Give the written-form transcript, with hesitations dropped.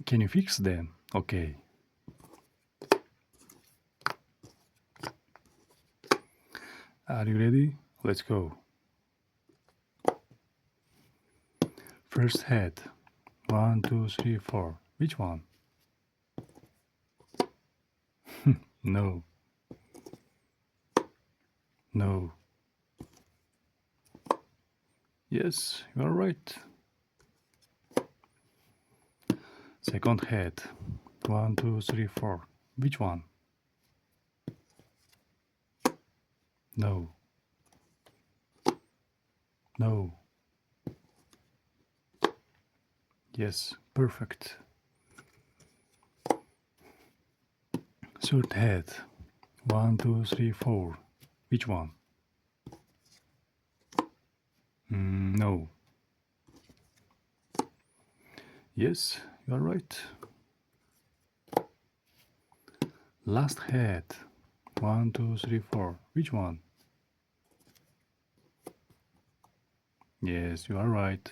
Can you fix them? Okay. Are you ready? Let's go. First head. 1, 2, 3, 4. Which one? No. No. Yes, you are right. Second head. 1, 2, 3, 4. Which one? No. No. Yes, perfect. Third head. 1, 2, 3, 4. Which one? No. Yes, you are right. Last head. 1, 2, 3, 4. Which one? Yes, you are right.